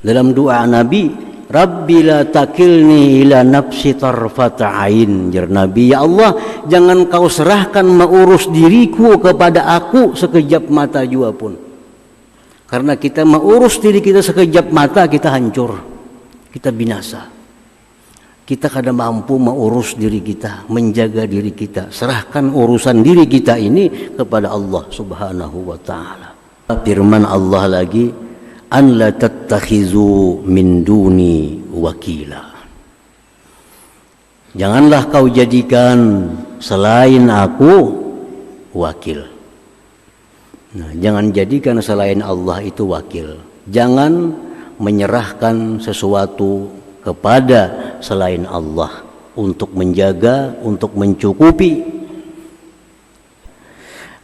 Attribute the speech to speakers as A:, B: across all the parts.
A: Dalam doa Nabi, Rabbi la takilni ila nafsi tarfata ain. Jar Nabi, ya Allah, jangan kau serahkan mengurus diriku kepada aku sekejap mata jua pun. Karena kita mengurus diri kita sekejap mata, kita hancur, kita binasa. Kita kadang mampu mengurus diri kita, menjaga diri kita. Serahkan urusan diri kita ini kepada Allah Subhanahu wa ta'ala. Firman Allah lagi, an la tattakhizu min duni wakila. Janganlah kau jadikan selain aku wakil. Nah, jangan jadikan selain Allah itu wakil. Jangan menyerahkan sesuatu kepada selain Allah untuk menjaga, untuk mencukupi.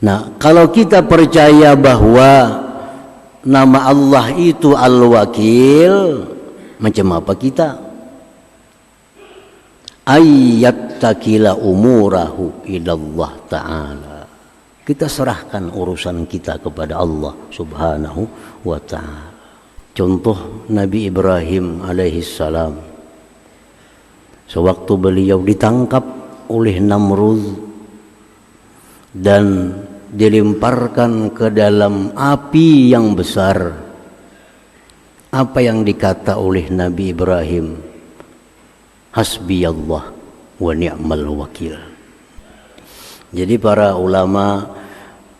A: Nah, kalau kita percaya bahwa nama Allah itu Al-Wakil, macam apa kita? Ayyattakila umurahu ilallah ta'ala. Kita serahkan urusan kita kepada Allah Subhanahu wa ta'ala. Contoh Nabi Ibrahim alaihissalam, sewaktu beliau ditangkap oleh Namrud dan dilemparkan ke dalam api yang besar, apa yang dikata oleh Nabi Ibrahim? Hasbiyallah wa ni'mal wakil. Jadi para ulama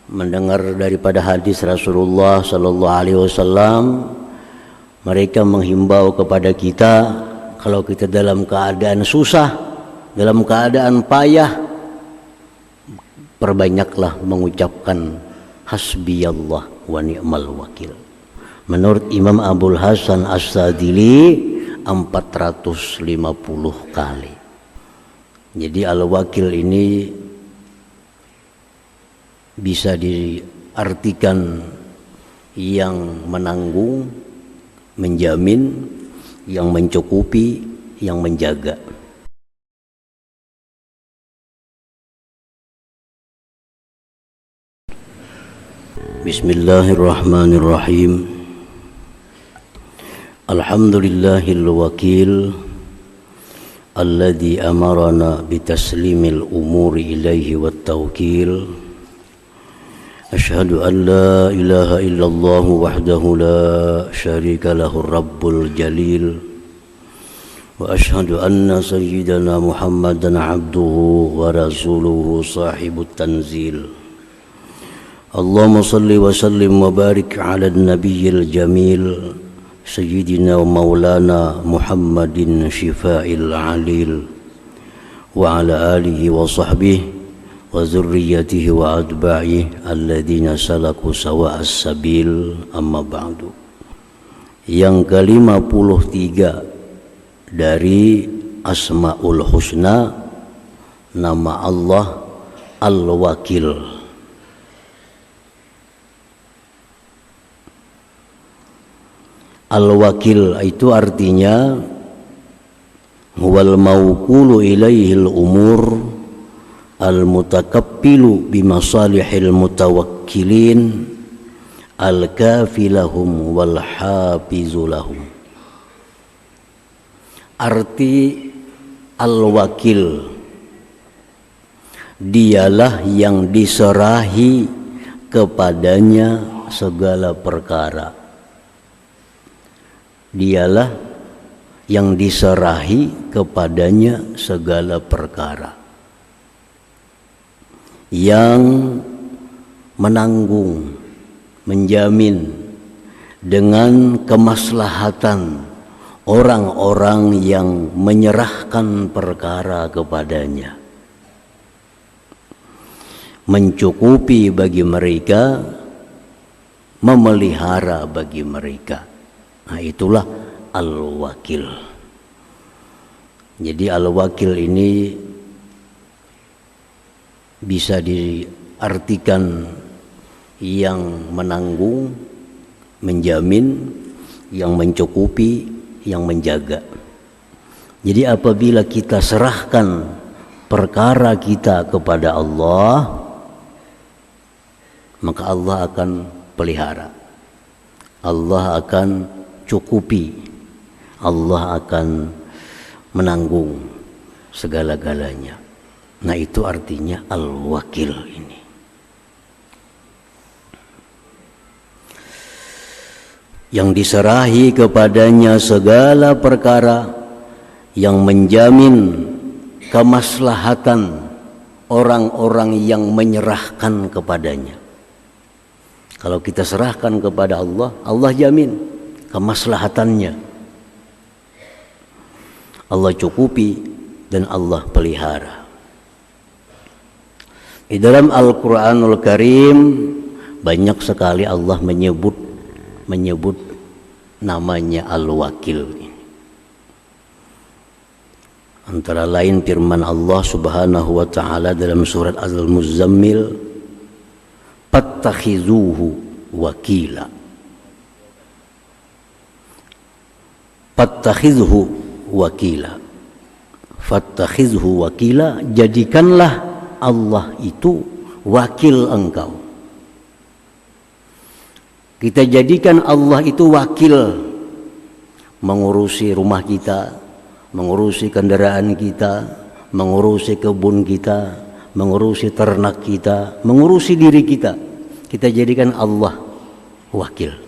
A: mendengar daripada hadis Rasulullah sallallahu alaihi wasallam, mereka menghimbau kepada kita, kalau kita dalam keadaan susah, dalam keadaan payah, perbanyaklah mengucapkan hasbiyallah wa ni'mal wakil. Menurut Imam Abul Hasan As-Sadili 450 kali. Jadi Al-Wakil ini bisa diartikan yang menanggung, menjamin, yang mencukupi, yang menjaga. Bismillahirrahmanirrahim. Alhamdulillahil wakil alladzi amarana bitaslimil umuri ilaihi wat tawkil. Asyhadu an la ilaha illallah wahdahu la syarika lahur rabbul jalil. Wa asyhadu anna sayyidana Muhammadan abduhu wa rasuluhu sahibut tanzil. Allahumma salli wa sallim wa barik ala nabiyyil jamil sayyidina wa maulana Muhammadin syifa'il alil wa ala alihi wa sahbihi wa zurriyatihi wa adba'ihi alladhina salaku sawa'as sabil, amma ba'du. Yang ke-53 dari Asma'ul Husna, nama Allah Al-Wakil. Al-Wakil itu artinya huwal mawkulu ilaihil umur al-mutakappilu bimasalihil mutawakkilin al-kafilahum wal hafizulahum. Arti Al-Wakil, dialah yang diserahi kepadanya segala perkara. Dialah yang diserahi kepadanya segala perkara, yang menanggung, menjamin dengan kemaslahatan orang-orang yang menyerahkan perkara kepadanya, mencukupi bagi mereka, memelihara bagi mereka. Nah, itulah Al-Wakil. Jadi Al-Wakil ini bisa diartikan yang menanggung, menjamin, yang mencukupi, yang menjaga. Jadi apabila kita serahkan perkara kita kepada Allah, maka Allah akan pelihara, Allah akan cukupi, Allah akan menanggung segala-galanya. Nah, itu artinya Al-Wakil ini. Yang diserahi kepadanya segala perkara, yang menjamin kemaslahatan orang-orang yang menyerahkan kepadanya. Kalau kita serahkan kepada Allah, Allah jamin kemaslahatannya. Allah cukupi dan Allah pelihara. Di dalam Al-Quranul Karim banyak sekali Allah menyebut namanya Al-Wakil. Antara lain firman Allah Subhanahu wa taala dalam surat Al-Muzammil, "Fattakhizuhu wakila." Fattakhizhu wakila. Fattakhizhu wakila, jadikanlah Allah itu wakil engkau. Kita jadikan Allah itu wakil, mengurusi rumah kita, mengurusi kendaraan kita, mengurusi kebun kita, mengurusi ternak kita, mengurusi diri kita. Kita jadikan Allah wakil.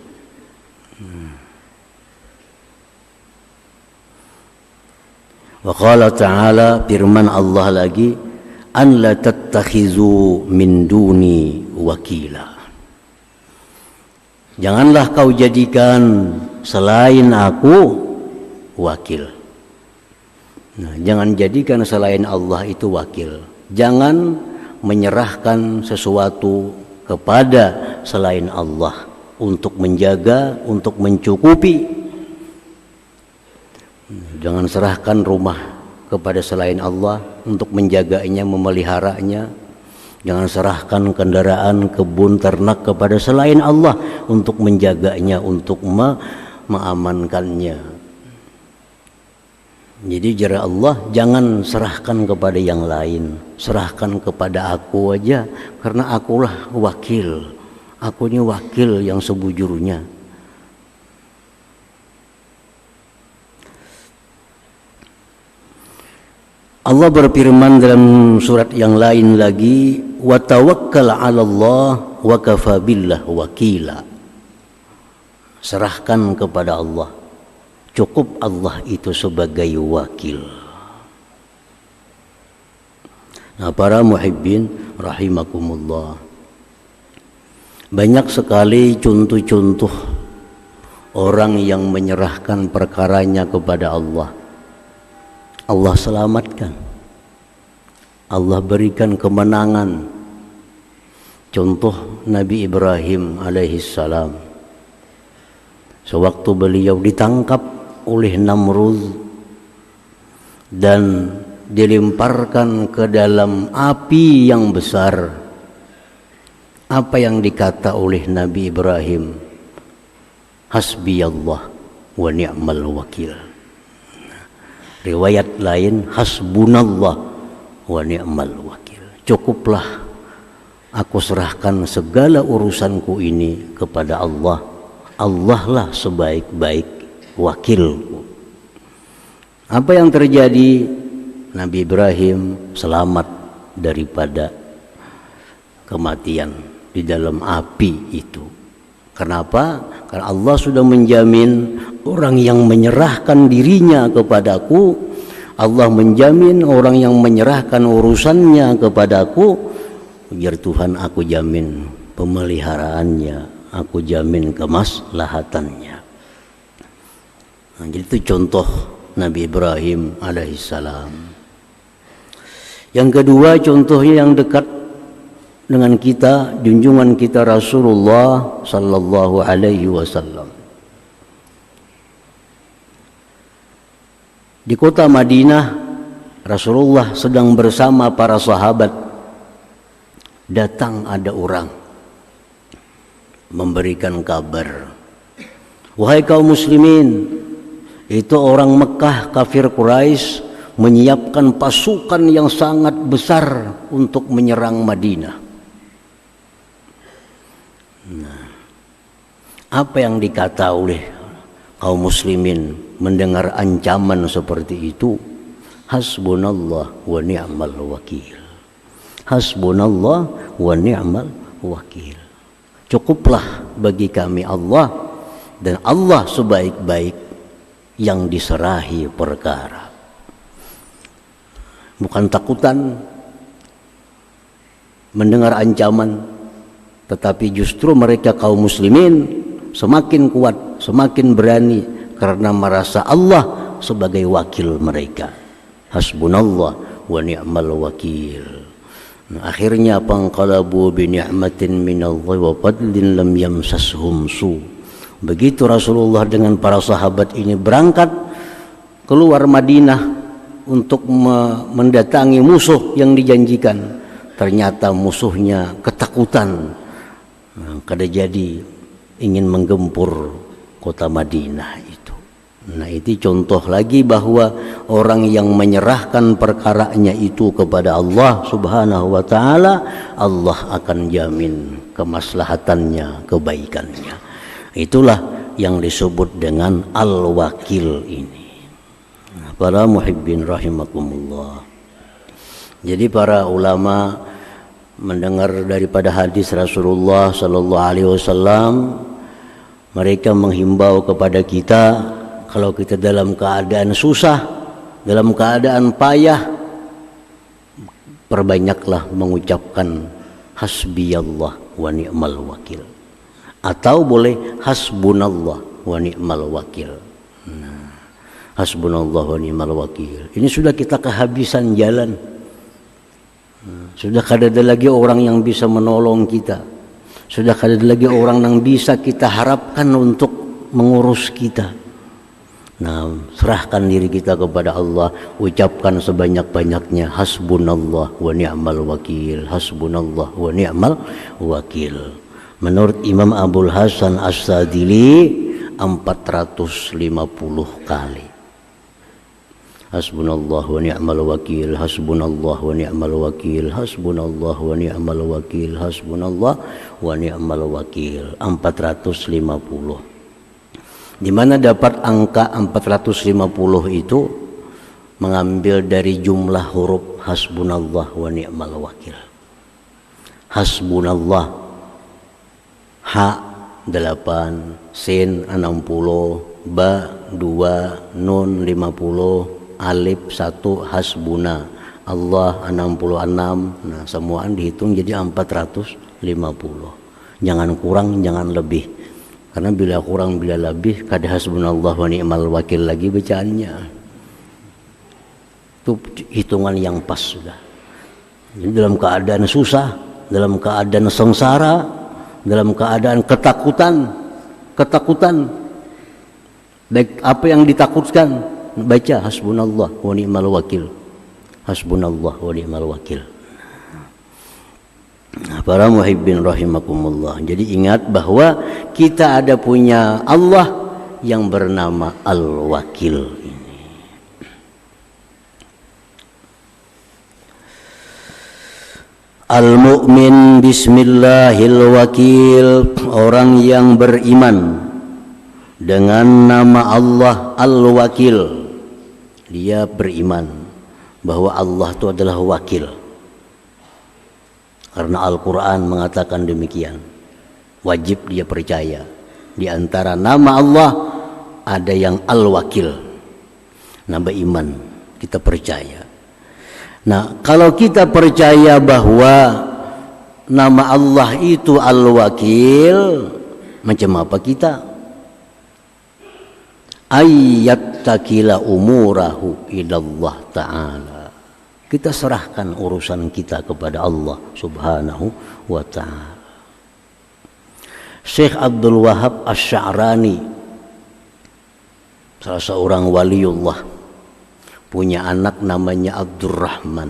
A: Wa qala ta'ala, firman Allah lagi, an la tattakhizu min duni wakila. Janganlah kau jadikan selain aku wakil. Nah, jangan jadikan selain Allah itu wakil. Jangan menyerahkan sesuatu kepada selain Allah untuk menjaga, untuk mencukupi. Jangan serahkan rumah kepada selain Allah untuk menjaganya, memeliharanya. Jangan serahkan kendaraan, kebun, ternak kepada selain Allah untuk menjaganya, untuk mengamankannya. Jadi jara Allah, jangan serahkan kepada yang lain, serahkan kepada aku aja, karena akulah wakil. Aku ini wakil yang sebujurnya. Allah berfirman dalam surat yang lain lagi, wa tawakkal 'ala Allah wa kafa billah wakila. Serahkan kepada Allah, cukup Allah itu sebagai wakil. Nah, para muhibbin rahimakumullah, banyak sekali contoh-contoh orang yang menyerahkan perkaranya kepada Allah. Allah selamatkan, Allah berikan kemenangan. Contoh Nabi Ibrahim alaihissalam, sewaktu beliau ditangkap oleh Namrud dan dilemparkan ke dalam api yang besar, apa yang dikata oleh Nabi Ibrahim? Hasbiyallah wa ni'mal wakil. Riwayat lain, hasbunallah wa ni'mal wakil. Cukuplah aku serahkan segala urusanku ini kepada Allah. Allah lah sebaik-baik wakilku. Apa yang terjadi? Nabi Ibrahim selamat daripada kematian di dalam api itu. Kenapa? Karena Allah sudah menjamin orang yang menyerahkan dirinya kepadaku, Allah menjamin orang yang menyerahkan urusannya kepadaku, biar Tuhan aku jamin pemeliharaannya, aku jamin kemaslahatannya. Nah, jadi itu contoh Nabi Ibrahim alaihissalam. Yang kedua, contohnya yang dekat dengan kita, junjungan kita Rasulullah sallallahu alaihi wasallam. Di kota Madinah, Rasulullah sedang bersama para sahabat. Datang ada orang memberikan kabar, wahai kaum muslimin, itu orang Mekah kafir Quraisy menyiapkan pasukan yang sangat besar untuk menyerang Madinah. Nah, apa yang dikata oleh kaum muslimin mendengar ancaman seperti itu, hasbunallah wa ni'mal wakil. Hasbunallah wa ni'mal wakil. Cukuplah bagi kami Allah, dan Allah sebaik-baik yang diserahi perkara. Bukan takutan mendengar ancaman, tetapi justru mereka kaum muslimin semakin kuat, semakin berani karena merasa Allah sebagai wakil mereka. Hasbunallah wa ni'mal wakil. Akhirnya panqalabu bi ni'matin minallahi wa fadlin lam yamsashum su. Begitu Rasulullah dengan para sahabat ini berangkat keluar Madinah untuk mendatangi musuh yang dijanjikan, ternyata musuhnya ketakutan. Kada jadi ingin menggempur kota Madinah itu. Nah, itu contoh lagi bahwa orang yang menyerahkan perkaranya itu kepada Allah Subhanahu wa taala, Allah akan jamin kemaslahatannya, kebaikannya. Itulah yang disebut dengan al-wakil ini. Nah, para muhibbin rahimakumullah. Jadi para ulama mendengar daripada hadis Rasulullah sallallahu alaihi wasallam, mereka menghimbau kepada kita, kalau kita dalam keadaan susah, dalam keadaan payah, perbanyaklah mengucapkan hasbiyallah wa ni'mal wakil, atau boleh hasbunallah wa ni'mal wakil. Nah, hasbunallah wa ni'mal wakil ini sudah kita kehabisan jalan. Sudah kada ada lagi orang yang bisa menolong kita. Sudah kada ada lagi orang yang bisa kita harapkan untuk mengurus kita. Nah, serahkan diri kita kepada Allah, ucapkan sebanyak-banyaknya hasbunallah wa ni'mal wakil, hasbunallah wa ni'mal wakil. Menurut Imam Abul Hasan As-Sadili 450 kali. Hasbunallah wa ni'mal wakil, hasbunallah wa ni'mal wakil, hasbunallah wa ni'mal wakil, hasbunallah wa ni'mal wakil 450. Di mana dapat angka 450 itu? Mengambil dari jumlah huruf hasbunallah wa ni'mal wakil. Hasbunallah, ha 8, sin 60, ba 2, nun 50, alif 1, hasbuna, Allah 66. Nah, semuaan dihitung jadi 450. Jangan kurang, jangan lebih. Karena bila kurang, bila lebih, kada hasbunallah wa ni'mal wakil lagi bacaannya. Itu hitungan yang pas sudah. Jadi dalam keadaan susah, dalam keadaan sengsara, dalam keadaan ketakutan, baik apa yang ditakutkan, baca hasbunallah wa ni'mal wakil, hasbunallah wa ni'mal wakil. Para muhibbin rahimakumullah. Jadi ingat bahwa kita ada punya Allah yang bernama Al-Wakil ini. Al-mu'min bismillahil wakil, orang yang beriman dengan nama Allah Al-Wakil. Dia beriman bahwa Allah itu adalah wakil. Karena Al-Quran mengatakan demikian. Wajib dia percaya. Di antara nama Allah ada yang Al-Wakil. Nama iman, kita percaya. Nah, kalau kita percaya bahwa nama Allah itu Al-Wakil, macam apa kita? Ayat takila umurahu ilallah ta'ala. Kita serahkan urusan kita kepada Allah Subhanahu wa ta'ala. Syekh Abdul Wahab Asy-Sya'rani, salah seorang waliullah, punya anak namanya Abdurrahman.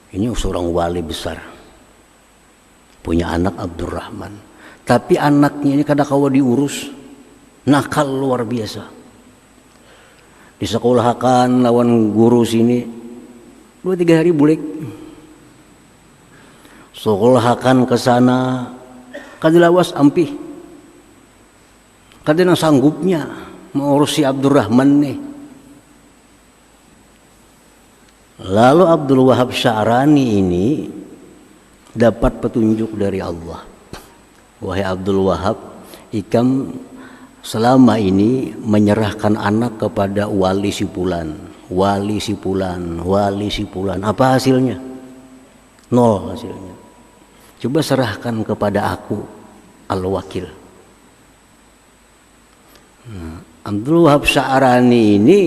A: Ini seorang wali besar, punya anak Abdurrahman. Tapi anaknya ini kadang-kadang diurus, nakal luar biasa. Disekolahkan lawan guru sini 2-3 hari bulik. Sekolahkan ke sana kadilawas ampih. Kadang sanggupnya mengurus si Abdurrahman nih. Lalu Abdul Wahab Sya'rani ini dapat petunjuk dari Allah. Wahai Abdul Wahab, ikam selama ini menyerahkan anak kepada wali si fulan, wali si fulan, wali si fulan. Apa hasilnya? Nol hasilnya. Coba serahkan kepada aku, Al-Wakil. Abdul Wahab Sya'rani ini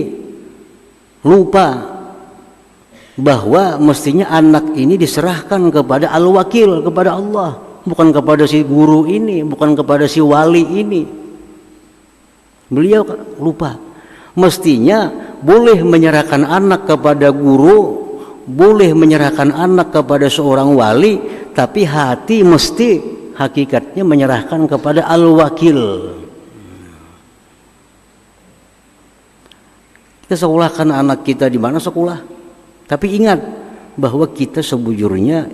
A: lupa bahwa mestinya anak ini diserahkan kepada Al-Wakil, kepada Allah, bukan kepada si guru ini, bukan kepada si wali ini. Beliau lupa. Mestinya boleh menyerahkan anak kepada guru, boleh menyerahkan anak kepada seorang wali, tapi hati mesti hakikatnya menyerahkan kepada Al-Wakil. Kita sekolahkan anak kita di mana sekolah? Tapi ingat bahwa kita sebujurnya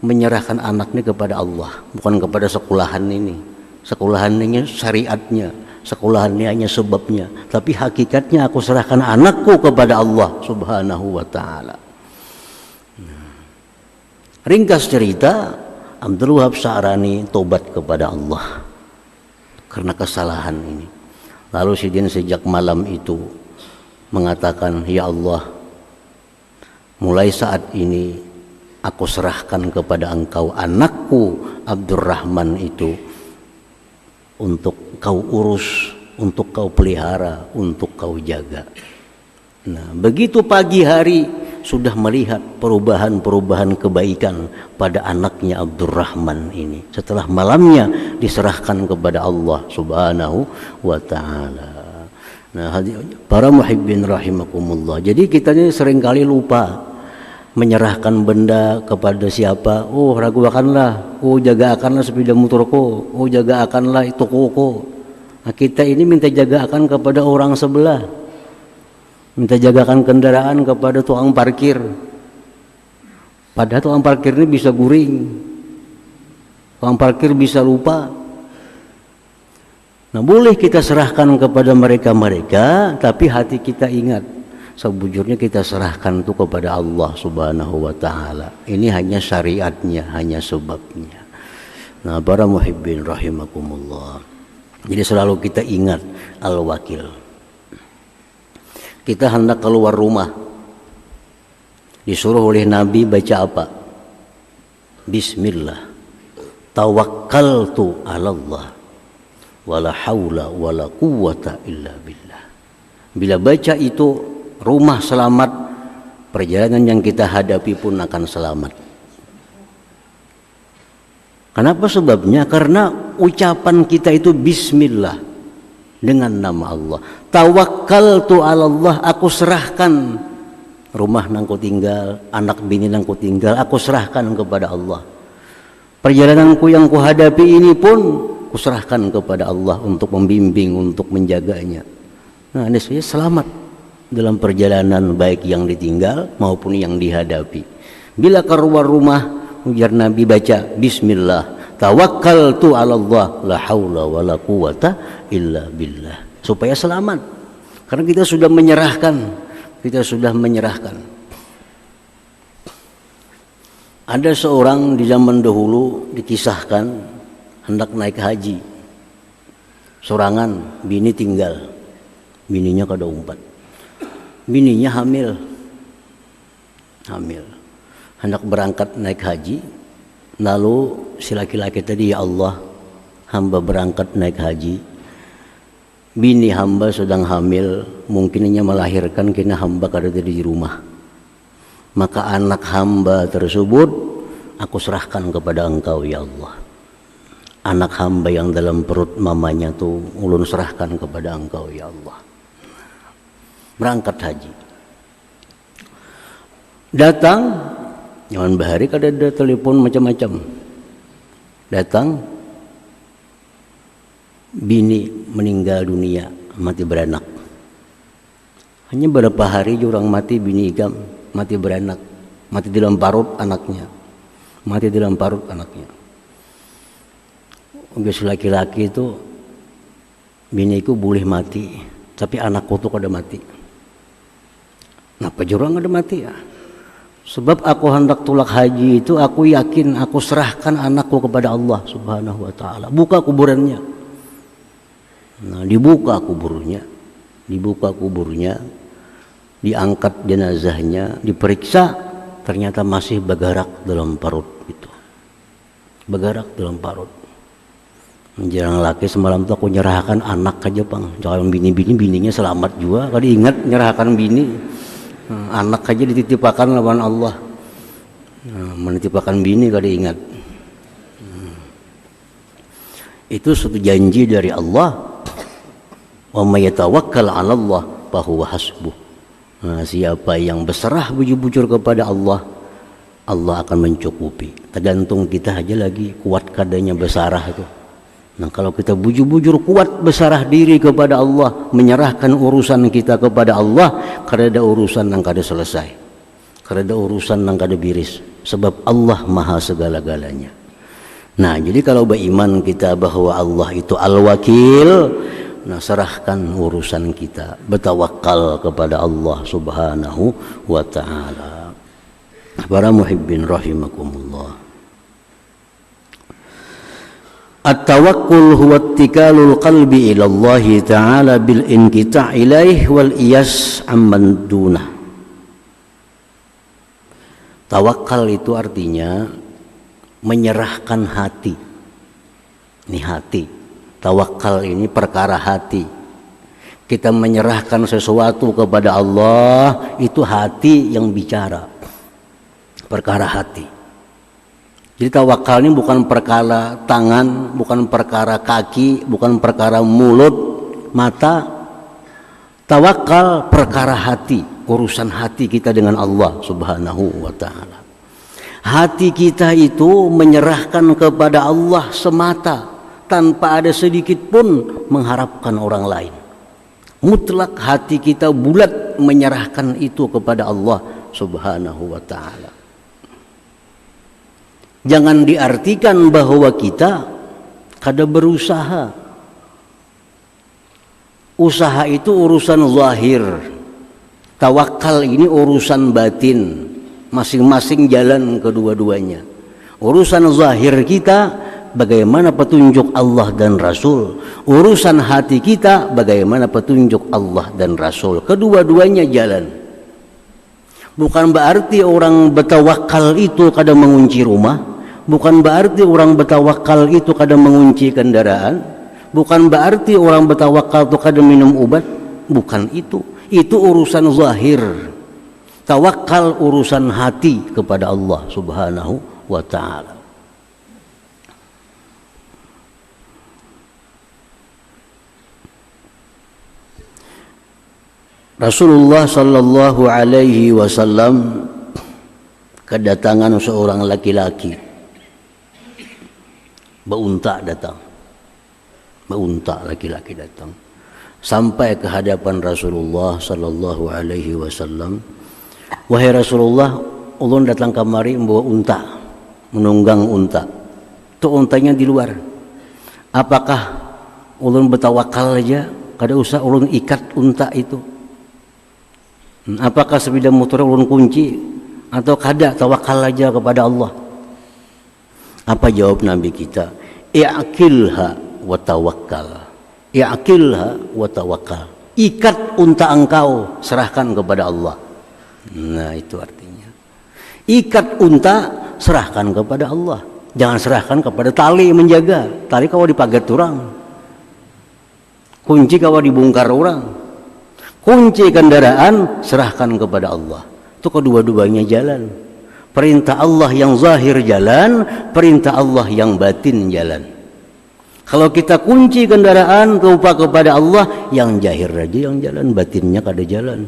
A: menyerahkan anaknya kepada Allah, bukan kepada sekolahan ini. Sekolahan ini syariatnya, sekolahan ini hanya sebabnya. Tapi hakikatnya aku serahkan anakku kepada Allah Subhanahu wa ta'ala. Ringkas cerita, Abdul Wahab Sya'rani tobat kepada Allah karena kesalahan ini. Lalu sejak malam itu mengatakan, ya Allah, mulai saat ini aku serahkan kepada engkau anakku Abdurrahman itu untuk kau urus, untuk kau pelihara, untuk kau jaga. Nah, begitu pagi hari sudah melihat perubahan-perubahan kebaikan pada anaknya Abdurrahman ini. Setelah malamnya diserahkan kepada Allah Subhanahu wa ta'ala. Nah, para muhibbin rahimakumullah. Jadi kita ini seringkali lupa menyerahkan benda kepada siapa. Oh, raguakanlah, oh jagakanlah sepeda motorku, oh jagakanlah tokoku. Nah, kita ini minta jagakan kepada orang sebelah, minta jagakan kendaraan kepada tukang parkir. Padahal tukang parkir ini bisa guring, tukang parkir bisa lupa. Nah, boleh kita serahkan kepada mereka-mereka, tapi hati kita ingat, sebujurnya kita serahkan itu kepada Allah Subhanahu wa ta'ala. Ini hanya syariatnya, hanya sebabnya. Nah, para muhibbin rahimakumullah. Jadi selalu kita ingat Al-Wakil. Kita hendak keluar rumah, disuruh oleh Nabi baca apa? Bismillah, tawakkaltu 'alallah, wala haula wala quwwata illa billah. Bila baca itu, rumah selamat, perjalanan yang kita hadapi pun akan selamat. Kenapa sebabnya? Karena ucapan kita itu bismillah, dengan nama Allah. Tawakkaltu 'alallah, aku serahkan rumah nang ku tinggal, anak bini nang ku tinggal, aku serahkan kepada Allah. Perjalananku yang ku hadapi ini pun kuserahkan kepada Allah untuk membimbing, untuk menjaganya. Nah, ini saya selamat dalam perjalanan baik yang ditinggal maupun yang dihadapi. Bila keluar rumah, ujar Nabi baca bismillah, tawakkaltu 'alallah, la haula wala quwata illa billah, supaya selamat. Karena kita sudah menyerahkan, kita sudah menyerahkan. Ada seorang di zaman dahulu dikisahkan hendak naik haji, sorangan, bini tinggal, bininya kada umpat, bininya hamil, hendak berangkat naik haji. Lalu si laki-laki tadi, ya Allah, hamba berangkat naik haji, bini hamba sedang hamil, mungkinnya melahirkan, kena hamba kada di rumah, maka anak hamba tersebut aku serahkan kepada engkau ya Allah. Anak hamba yang dalam perut mamanya tuh ulun serahkan kepada engkau ya Allah. Berangkat haji, datang nyaman bahari kada ada telepon macam-macam. Datang, bini meninggal dunia, mati beranak. Hanya beberapa hari jurang mati bini ikam, mati beranak, mati dalam parut anaknya, mati dalam parut anaknya. Biasa laki-laki itu biniku boleh mati, tapi anakku tuh kada mati. Napa jurang kada mati ya? Sebab aku hendak tulak haji itu aku yakin aku serahkan anakku kepada Allah Subhanahu wa taala. Buka kuburannya. Nah, dibuka kuburnya, diangkat jenazahnya, diperiksa, ternyata masih bergerak dalam parut itu. Bergerak dalam parut. Menjelang laki semalam tuh aku nyerahkan anak aja bang, jangan bininya selamat juga. Kali ingat nyerahkan bini, anak aja dititipakan lawan Allah. Menitipakan bini kali ingat. Itu suatu janji dari Allah. Wa may yatawakkal 'ala Allah fa huwa hasbuh. Nah, siapa yang berserah bujur-bujur kepada Allah, Allah akan mencukupi. Tergantung kita aja lagi kuat kadanya bersarah itu. Nah, kalau kita bujur-bujur kuat bersarah diri kepada Allah, menyerahkan urusan kita kepada Allah, kada ada urusan yang kada selesai, kada ada urusan yang kada beres, sebab Allah maha segala-galanya. Nah, jadi kalau beriman kita bahwa Allah itu Al-Wakil, nah serahkan urusan kita, bertawakal kepada Allah Subhanahu wa ta'ala. Para muhibbin rahimakumullah. At-tawakkul huwa ittikalul qalbi ila Allah ta'ala bil inqita' ilaih wal iyas amman dunah. Tawakal itu artinya menyerahkan hati. Ini hati. Tawakal ini perkara hati. Kita menyerahkan sesuatu kepada Allah, itu hati yang bicara. Perkara hati. Jadi tawakal ini bukan perkara tangan, bukan perkara kaki, bukan perkara mulut, mata. Tawakal perkara hati, urusan hati kita dengan Allah Subhanahu wa ta'ala. Hati kita itu menyerahkan kepada Allah semata, tanpa ada sedikit pun mengharapkan orang lain. Mutlak hati kita bulat menyerahkan itu kepada Allah Subhanahu wa ta'ala. Jangan diartikan bahwa kita kada berusaha. Usaha itu urusan zahir. Tawakal ini urusan batin. Masing-masing jalan kedua-duanya. Urusan zahir kita bagaimana petunjuk Allah dan Rasul. Urusan hati kita bagaimana petunjuk Allah dan Rasul. Kedua-duanya jalan. Bukan berarti orang bertawakal itu kada mengunci rumah. Bukan berarti orang bertawakal itu kada mengunci kendaraan. Bukan berarti orang bertawakal itu kada minum obat. Bukan itu. Itu urusan zahir. Tawakal urusan hati kepada Allah Subhanahu wa ta'ala. Rasulullah sallallahu alaihi wasallam kedatangan seorang laki-laki. Beunta datang. Beunta laki-laki datang. Sampai ke hadapan Rasulullah sallallahu alaihi wasallam. Wahai Rasulullah, ulun datang kamari membawa unta, menunggang unta. Tu untanya di luar. Apakah ulun bertawakal aja, kada usah ulun ikat unta itu? Apakah sepeda motor ulun kunci atau kada tawakal aja kepada Allah? Apa jawab Nabi kita? I'qilha wa tawakkal. I'qilha wa tawakkal. Ikat unta engkau, serahkan kepada Allah. Nah, itu artinya. Ikat unta, serahkan kepada Allah. Jangan serahkan kepada tali menjaga. Tali kau dipagat orang. Kunci kau dibongkar orang. Kunci kendaraan, serahkan kepada Allah. Itu kedua-duanya jalan. Perintah Allah yang zahir jalan, perintah Allah yang batin jalan. Kalau kita kunci kendaraan lupa kepada Allah, yang zahir aja yang jalan, batinnya kada jalan.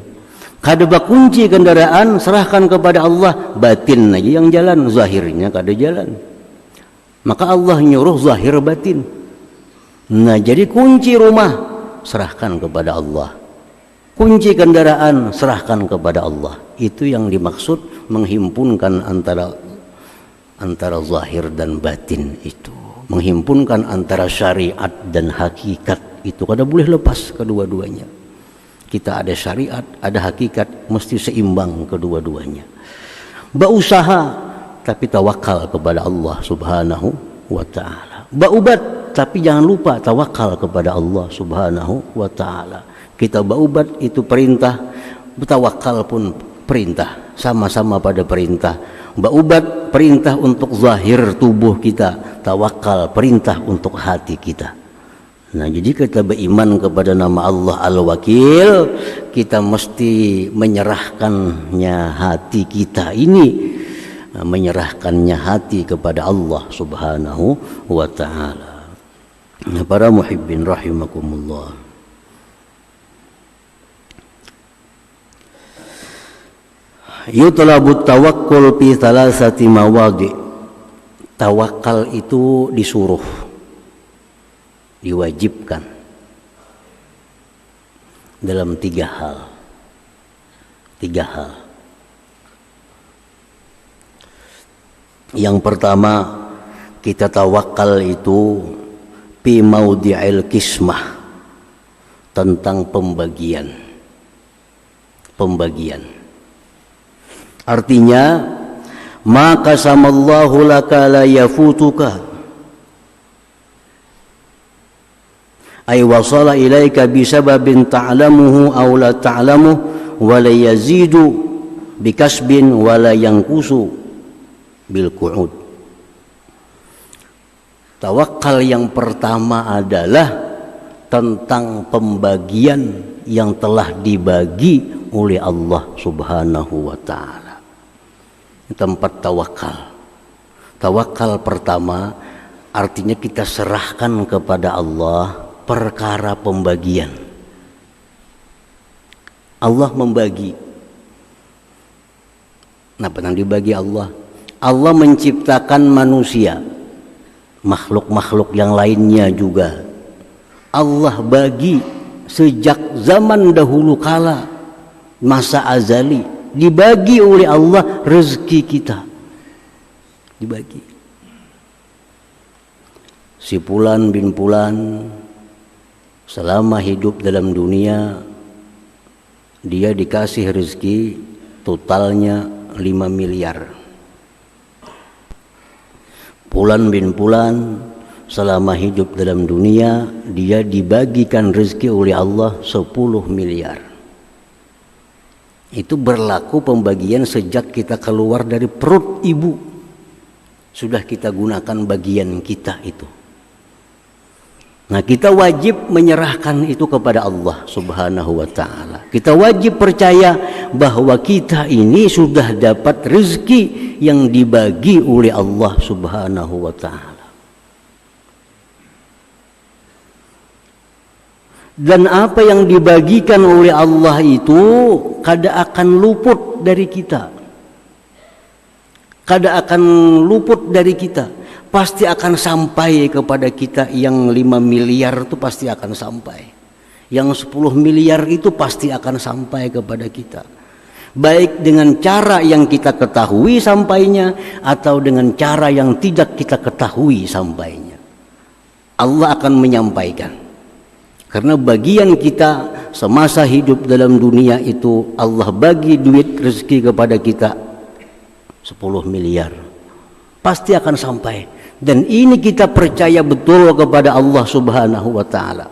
A: Kada kunci kendaraan, serahkan kepada Allah, batin aja yang jalan, zahirnya kada jalan. Maka Allah nyuruh zahir batin. Nah, jadi kunci rumah serahkan kepada Allah. Kunci kendaraan serahkan kepada Allah. Itu yang dimaksud menghimpunkan antara zahir dan batin itu. menghimpunkan antara syariat dan hakikat itu kada boleh lepas kedua-duanya. Kita ada syariat, ada hakikat, mesti seimbang kedua-duanya. Berusaha tapi tawakal kepada Allah Subhanahu wa taala. Baubat tapi jangan lupa tawakal kepada Allah Subhanahu wa taala. Kita baubat itu perintah, bertawakal pun perintah, sama-sama pada perintah. Baubat perintah untuk zahir tubuh kita, tawakal perintah untuk hati kita. Nah, jadi kita beriman kepada nama Allah Al-Wakil, kita mesti menyerahkannya hati kita ini, menyerahkannya hati kepada Allah Subhanahu wa taala. Para muhibbin rahimakumullah. Yutlabu tawakkul fi thalathati mawadi. Tawakal itu disuruh, diwajibkan dalam tiga hal. Yang pertama, kita tawakal itu fi maudhi'il qismah, tentang pembagian. Artinya, maka samallahu laka la yafutuka, ay wasala ilaika bisababin ta'lamuhu aw la ta'lamuhu wa la yazidu bikasbin wa la yanqusu bil qu'ud. Tawakal yang pertama adalah tentang pembagian yang telah dibagi oleh Allah Subhanahu wa taala. Tempat tawakal. Tawakal pertama artinya kita serahkan kepada Allah perkara pembagian. Allah membagi. Nah, yang dibagi Allah? Allah menciptakan manusia, makhluk-makhluk yang lainnya juga. Allah bagi sejak zaman dahulu kala, masa azali. Dibagi oleh Allah rezeki kita, dibagi. Si Fulan bin Fulan selama hidup dalam dunia dia dikasih rezeki totalnya 5 miliar. Fulan bin Fulan selama hidup dalam dunia dia dibagikan rezeki oleh Allah 10 miliar. Itu berlaku pembagian sejak kita keluar dari perut ibu. Sudah kita gunakan bagian kita itu. Nah, kita wajib menyerahkan itu kepada Allah Subhanahu wa taala. Kita wajib percaya bahwa kita ini sudah dapat rezeki yang dibagi oleh Allah Subhanahu wa taala. Dan apa yang dibagikan oleh Allah itu kada akan luput dari kita. Kada akan luput dari kita. Pasti akan sampai kepada kita. Yang 5 miliar itu pasti akan sampai. Yang 10 miliar itu pasti akan sampai kepada kita. Baik dengan cara yang kita ketahui sampainya, atau dengan cara yang tidak kita ketahui sampainya. Allah akan menyampaikan. Karena bagian kita semasa hidup dalam dunia itu Allah bagi duit rezeki kepada kita 10 miliar. Pasti akan sampai. Dan ini kita percaya betul kepada Allah Subhanahu wa taala.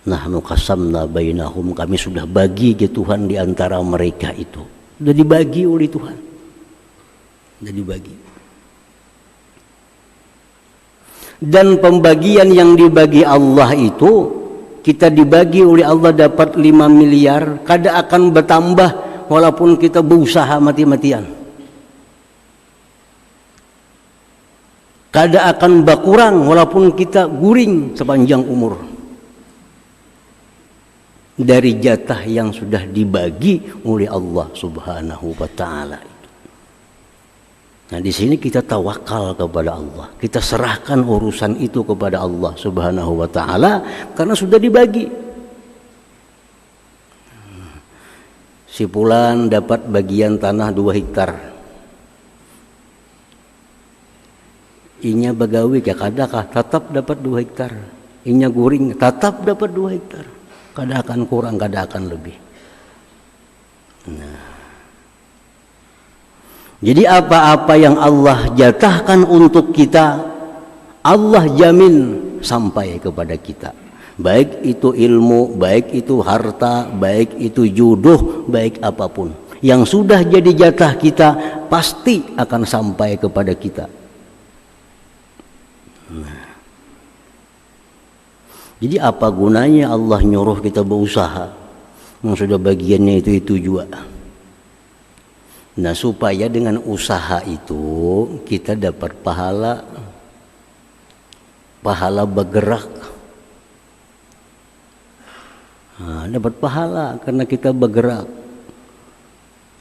A: Nahnu qasamna bainahum, kami sudah bagi ke Tuhan di antara mereka itu. Sudah dibagi oleh Tuhan. Sudah dibagi. Dan pembagian yang dibagi Allah itu, kita dibagi oleh Allah dapat 5 miliar, kada akan bertambah walaupun kita berusaha mati-matian. Kada akan berkurang walaupun kita guring sepanjang umur. Dari jatah yang sudah dibagi oleh Allah Subhanahu wa taala. Nah, di sini kita tawakal kepada Allah. Kita serahkan urusan itu kepada Allah Subhanahu wa taala karena sudah dibagi. Si Fulan dapat bagian tanah 2 hektar. Inya bagawi ya kadakah tetap dapat 2 hektar. Inya guring tetap dapat 2 hektar. Kada akan kurang, kada akan lebih. Nah. Jadi apa-apa yang Allah jatahkan untuk kita, Allah jamin sampai kepada kita. Baik itu ilmu, baik itu harta, baik itu jodoh, baik apapun. Yang sudah jadi jatah kita pasti akan sampai kepada kita. Nah. Jadi apa gunanya Allah nyuruh kita berusaha? Yang sudah bagiannya itu juga. Nah, supaya dengan usaha itu kita dapat pahala bergerak. Nah, dapat pahala karena kita bergerak.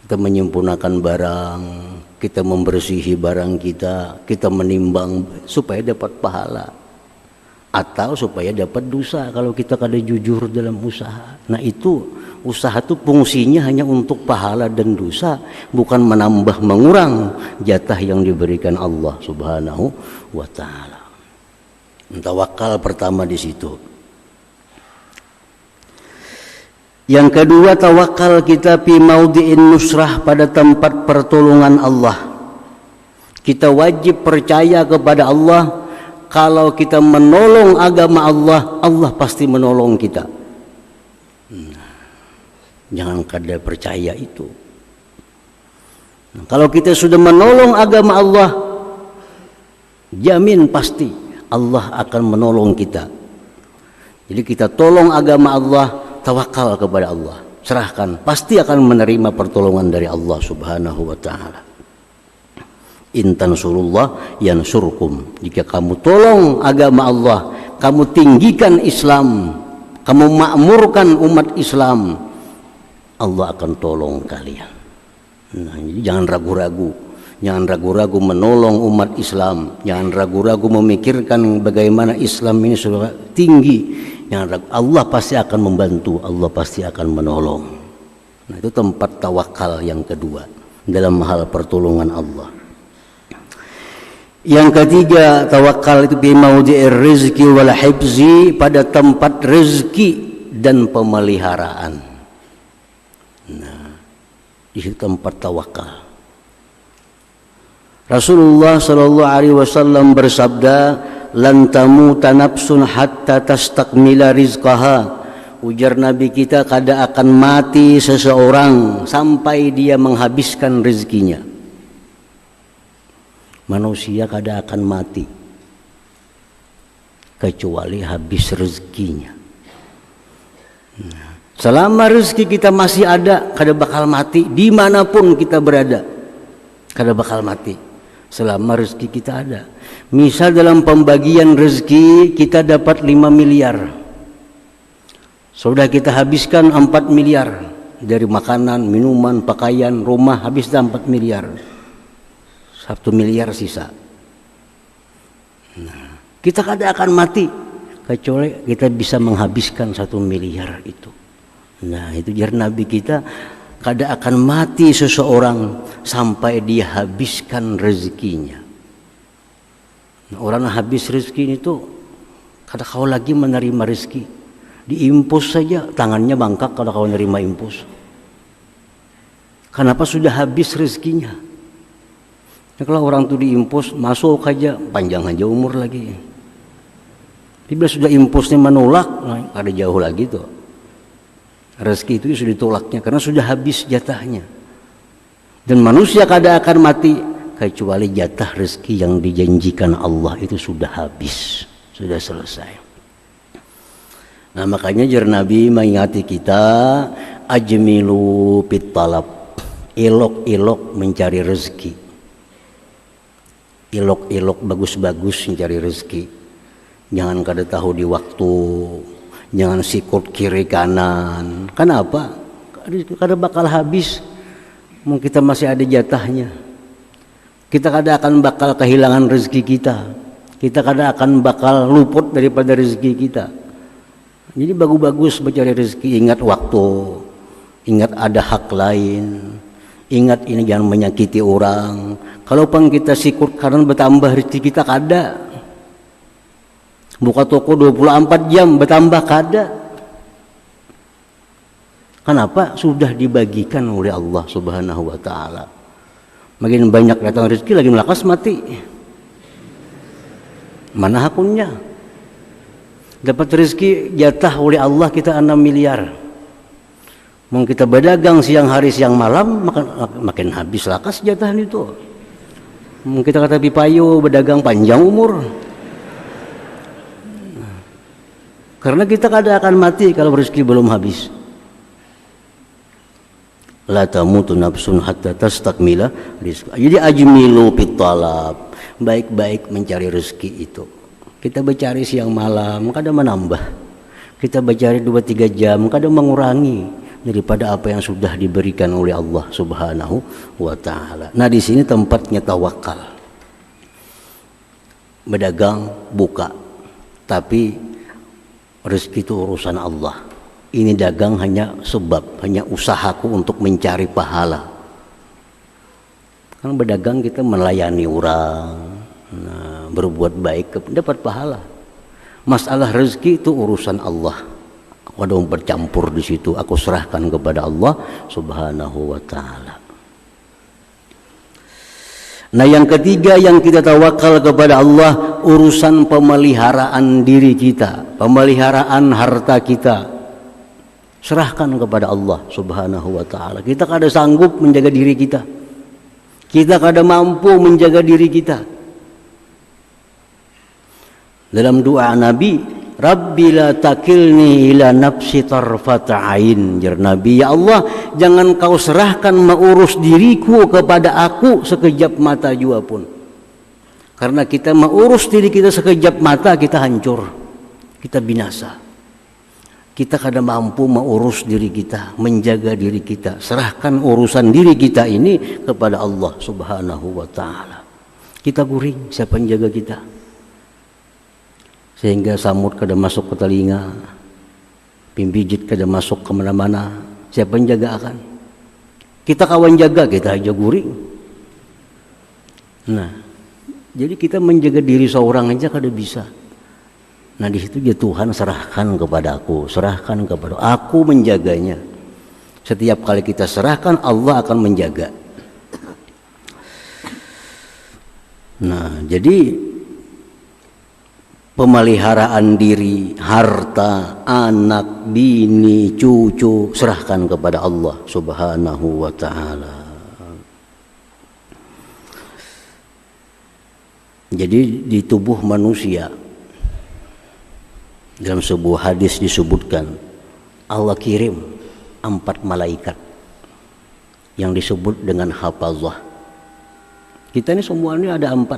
A: Kita menyempurnakan barang, kita membersihi barang kita menimbang supaya dapat pahala. Atau supaya dapat dosa kalau kita kada jujur dalam usaha. Nah itu usaha itu fungsinya hanya untuk pahala dan dosa, bukan menambah mengurang jatah yang diberikan Allah Subhanahu wa taala. Tawakal pertama di situ. Yang kedua, tawakal kita fi maudhi'in nusrah, pada tempat pertolongan Allah. Kita wajib percaya kepada Allah. Kalau kita menolong agama Allah, Allah pasti menolong kita. Jangan kada percaya itu. Kalau kita sudah menolong agama Allah, jamin pasti Allah akan menolong kita. Jadi kita tolong agama Allah, tawakal kepada Allah, serahkan, pasti akan menerima pertolongan dari Allah Subhanahu wa taala. In tansurullah yansurkum. Jika kamu tolong agama Allah, kamu tinggikan Islam, kamu makmurkan umat Islam, Allah akan tolong kalian. Nah, jadi jangan ragu-ragu. Jangan ragu-ragu menolong umat Islam. Jangan ragu-ragu memikirkan bagaimana Islam ini sudah tinggi. Jangan ragu. Allah pasti akan membantu, Allah pasti akan menolong. Nah, itu tempat tawakal yang kedua dalam hal pertolongan Allah. Yang ketiga, tawakal itu bi maudhi'ir rizqi wal hifzi, pada tempat rezeki dan pemeliharaan. Nah, di tempat tawakal. Rasulullah sallallahu alaihi wasallam bersabda, "Lan tamuta nafsun hatta tastakmila rizqaha." Ujar Nabi kita, kada akan mati seseorang sampai dia menghabiskan rezekinya. Manusia kada akan mati kecuali habis rezekinya. Selama rezeki kita masih ada, kada bakal mati. Dimanapun kita berada, kada bakal mati selama rezeki kita ada. Misal dalam pembagian rezeki kita dapat 5 miliar, sudah kita habiskan 4 miliar dari makanan, minuman, pakaian, rumah, habis 4 miliar. 1 miliar sisa. Nah, kita kada akan mati kecuali kita bisa menghabiskan 1 miliar itu. Nah, itu jar Nabi kita, kada akan mati seseorang sampai dia habiskan rezekinya. Nah, orang habis rezeki itu kada kau lagi menerima rezeki. Diimpus saja tangannya bangkak kalau kau menerima impus. Kenapa? Sudah habis rezekinya. Ya, kalau orang itu diimpus, masuk aja, panjang aja umur lagi. Bila sudah impusnya menolak, nah, ada jauh lagi tuh. Rezeki itu sudah ditolaknya karena sudah habis jatahnya. Dan manusia kada akan mati kecuali jatah rezeki yang dijanjikan Allah itu sudah habis, sudah selesai. Nah, makanya jar Nabi mengingati kita, ajmilu fit talab, elok-elok mencari rezeki. Elok-elok bagus-bagus mencari rezeki. Jangan kada tahu di waktu, jangan sikut kiri kanan. Kenapa? Kada bakal habis. Mungkin kita masih ada jatahnya. Kita kada akan bakal kehilangan rezeki kita. Kita kada akan bakal luput daripada rezeki kita. Jadi bagus-bagus mencari rezeki. Ingat waktu, ingat ada hak lain, Ingat ini jangan menyakiti orang. Kalau pun kita sikut kanan bertambah rezeki kita kada. Buka toko 24 jam bertambah kada. Kenapa? Sudah dibagikan oleh Allah Subhanahu wa taala. Makin banyak datang rezeki lagi melakas mati. Mana hakunnya? Dapat rezeki jatah oleh Allah kita 6 miliar. Mau kita berdagang siang hari siang malam makin habis lakas jatah itu. Mau kita kata pipayo berdagang panjang umur. Karena kita kada akan mati kalau rezeki belum habis. La tamutu nafsun hatta tastakmila rizqa. Jadi ajmilu fit talab. Baik-baik mencari rezeki itu. Kita bercari siang malam kadang menambah. Kita bercari 2-3 jam kadang mengurangi daripada apa yang sudah diberikan oleh Allah Subhanahu wa taala. Nah, di sini tempatnya tawakal. Berdagang buka, tapi rezeki itu urusan Allah. Ini dagang hanya sebab, hanya usahaku untuk mencari pahala. Kan berdagang kita melayani orang, berbuat baik dapat pahala. Masalah rezeki itu urusan Allah. Waduh bercampur di situ, aku serahkan kepada Allah Subhanahu wa taala. Nah, yang ketiga yang kita tawakal kepada Allah, urusan pemeliharaan diri kita, pemeliharaan harta kita. Serahkan kepada Allah Subhanahu wa taala. Kita kada sanggup menjaga diri kita. Kita kada mampu menjaga diri kita. Dalam doa Nabi, Rabbi la takilni ila nafsi tarfata ain. Jar Nabi, ya Allah, jangan kau serahkan mengurus diriku kepada aku sekejap mata jua pun. Karena kita mengurus diri kita sekejap mata, kita hancur, kita binasa. Kita kada mampu mengurus diri kita, menjaga diri kita. Serahkan urusan diri kita ini kepada Allah Subhanahu wa taala. Kita guring, siapa yang jaga kita? Sehingga samut kada masuk ke telinga, pimpijit kada masuk ke mana-mana. Siapa yang jaga akan? Kita kawan jaga, kita aja guring. Nah, jadi kita menjaga diri seorang aja kada bisa. Nah, di situ ya Tuhan serahkan kepada aku, serahkan kepada aku menjaganya. Setiap kali kita serahkan, Allah akan menjaga. Nah, jadi pemeliharaan diri, harta, anak, bini, cucu, serahkan kepada Allah Subhanahu wa taala. Jadi di tubuh manusia, dalam sebuah hadis disebutkan Allah kirim 4 malaikat yang disebut dengan hafazah. Kita ini semuanya ada 4.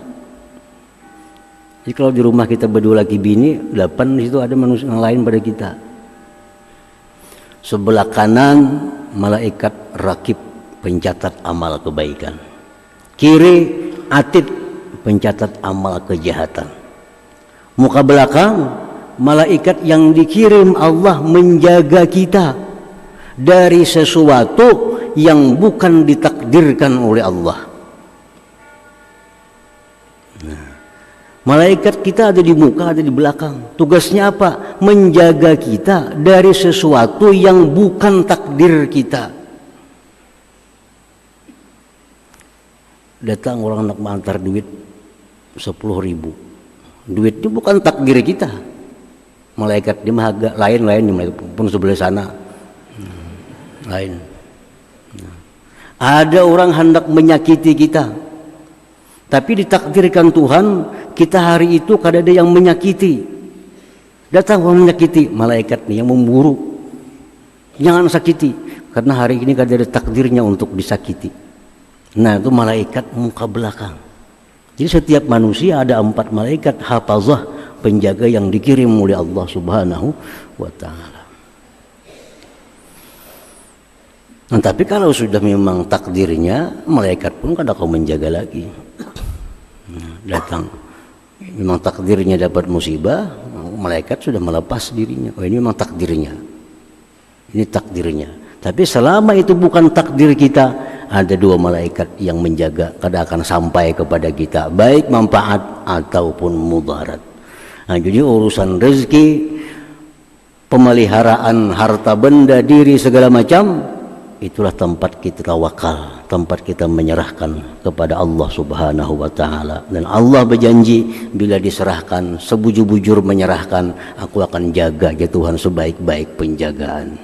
A: Jadi kalau di rumah kita berdua laki bini, 8 di situ ada manusia yang lain pada kita. Sebelah kanan malaikat rakib pencatat amal kebaikan. Kiri atid pencatat amal kejahatan. Muka belakang malaikat yang dikirim Allah menjaga kita dari sesuatu yang bukan ditakdirkan oleh Allah. Nah, malaikat kita ada di muka, ada di belakang. Tugasnya apa? Menjaga kita dari sesuatu yang bukan takdir kita. Datang orang nak mengantar duit 10.000. Duit itu bukan takdir kita. Malaikat dia agak lain pun sebelah sana. Lain. Ada orang hendak menyakiti kita, tapi ditakdirkan Tuhan kita hari itu kada ada yang menyakiti. Datang orang menyakiti, malaikat nih yang memburu. Jangan sakiti, karena hari ini kada ada takdirnya untuk disakiti. Nah, itu malaikat muka belakang. Jadi setiap manusia ada 4 malaikat hafazah, penjaga yang dikirim oleh Allah Subhanahu wa taala. Nah, tapi kalau sudah memang takdirnya, malaikat pun kada kau menjaga lagi. Datang memang takdirnya dapat musibah, malaikat sudah melepas dirinya. Oh, ini memang takdirnya. Ini takdirnya. Tapi selama itu bukan takdir kita, ada dua malaikat yang menjaga kada akan sampai kepada kita, baik manfaat ataupun mudarat. Nah, jadi urusan rezeki, pemeliharaan harta benda, diri segala macam, itulah tempat kita tawakal, tempat kita menyerahkan kepada Allah Subhanahu wa taala. Dan Allah berjanji bila diserahkan, sebujur-bujur menyerahkan, aku akan jaga ya Tuhan sebaik-baik penjagaan.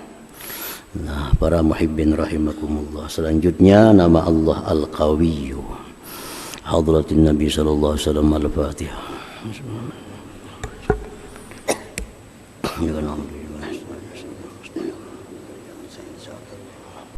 A: Nah, para muhibbin rahimakumullah, selanjutnya nama Allah Al-Qawiyyu. Hadratin Nabi sallallahu alaihi wasallam. Al-Fatihah.